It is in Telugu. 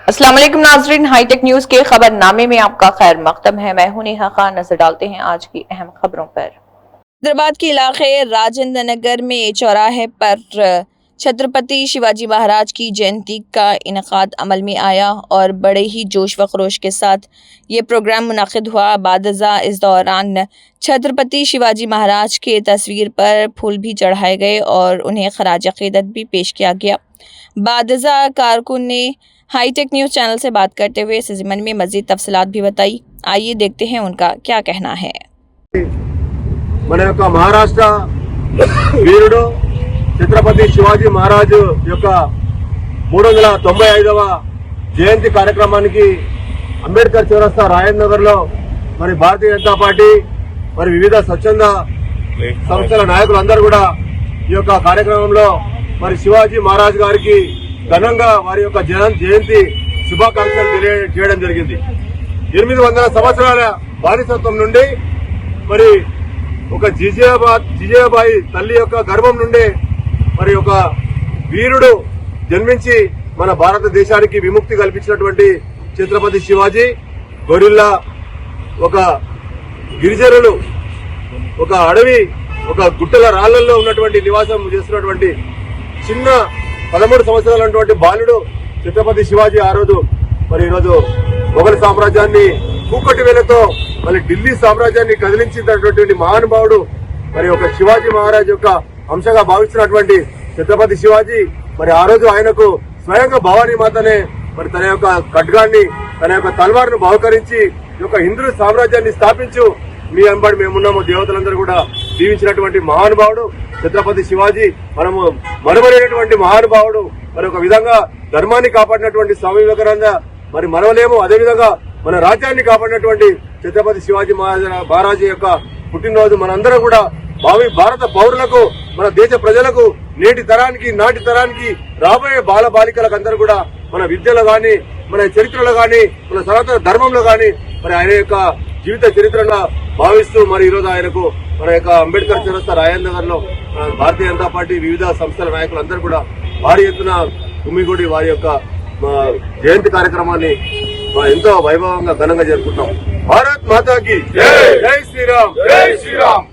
अस्सलाम वालेकुम नाजरीन, हाईटेक न्यूज के खबरनामे में आपका खैर मकदम है। मैं हूं नेहा खान। नजर डालते हैं आज की अहम खबरों पर। हैदराबाद के इलाके राजेंद्र नगर में चौराहे पर छत्रपति शिवाजी महाराज की जयंती का इनेकाद अमल में आया और बड़े ही जोश व खरोश के साथ ये प्रोग्राम मुनाकिद हुआ। बादजा इस दौरान छत्रपति शिवाजी महाराज के तस्वीर पर फूल भी चढ़ाए गए और उन्हें खराज अकीदत भी पेश किया गया। बादजा कारकुन ने हाईटेक न्यूज चैनल से बात करते हुए इस ज़िम्न में मज़ीद तफसीलात भी बताई। आइए देखते हैं उनका क्या कहना है। మన యొక్క మహారాష్ట్ర వీరుడు ఛత్రపతి శివాజీ మహారాజ్ యొక్క 395వ జయంతి కార్యక్రమానికి అంబేద్కర్ చౌరస్తా రాజేంద్ర నగర్ లో మరి భారతీయ జనతా పార్టీ మరి వివిధ స్వచ్ఛంద సంస్థల నాయకులందరూ కూడా ఈ యొక్క కార్యక్రమంలో మరి శివాజీ మహారాజ్ గారికి ఘనంగా వారి యొక్క జయంతి శుభాకాంక్షలు తెలియజేయడం జరిగింది। 800 సంవత్సరాల బానిసత్వం నుండి మరి ఒక జిజియాబాయి తల్లి యొక్క గర్భం నుండి మరి ఒక వీరుడు జన్మించి మన భారతదేశానికి విముక్తి కల్పించినటువంటి ఛత్రపతి శివాజీ గొరిల్లా ఒక గిరిజనులు ఒక అడవి ఒక గుట్టల రాళ్లలో ఉన్నటువంటి నివాసం చేస్తున్నటువంటి చిన్న 13 సంవత్సరాలైనటువంటి బాలుడు ఛత్రపతి శివాజీ ఆ రోజు మరి ఈరోజు మొఘల్ సామ్రాజ్యాన్ని కూకటి వేలతో మరి ఢిల్లీ సామ్రాజ్యాన్ని కదిలించినటువంటి మహానుభావుడు మరి ఒక శివాజీ మహారాజ్ యొక్క అంశగా భావిస్తున్నటువంటి ఛత్రపతి శివాజీ మరి ఆ రోజు ఆయనకు స్వయంగా భవానీ మాతనే మరి తన యొక్క ఖడ్గాన్ని తన యొక్క తల్వార్ను బహుకరించి ఈ యొక్క హిందూ సామ్రాజ్యాన్ని స్థాపించు మీ వెంబడి మేమున్నాము దేవతలందరూ కూడా జీవించినటువంటి మహానుభావుడు ఛత్రపతి శివాజీ। మనము మరవలేనటువంటి మహానుభావుడు। మరి ఒక విధంగా ధర్మాన్ని కాపాడినటువంటి స్వామి వివేకానంద మరి మరవలేము। అదేవిధంగా మన రాజ్యాన్ని కాపాడినటువంటి ఛత్రపతి శివాజీ మహారాజు యొక్క పుట్టినరోజు మనందరం కూడా భావి భారత పౌరులకు మన దేశ ప్రజలకు నేటి తరానికి నాటి తరానికి రాబోయే బాల బాలికలకు అందరూ కూడా మన విద్యలో గాని మన చరిత్రలో గాని మన సనాతన ధర్మంలో గాని మరి ఆయన యొక్క జీవిత చరిత్రగా భావిస్తూ మరి ఈరోజు ఆయనకు మన యొక్క అంబేద్కర్ చౌరస్తా రాజేంద్ర నగర్ లో భారతీయ జనతా పార్టీ వివిధ సంస్థల నాయకులందరూ కూడా భారీ ఎత్తున కుమ్మిగూడి వారి యొక్క జయంతి కార్యక్రమాన్ని ఎంతో వైభవంగా ఘనంగా జరుపుకుంటాం। భారత్ మాతాకి జై శ్రీరామ్, జై శ్రీరామ్।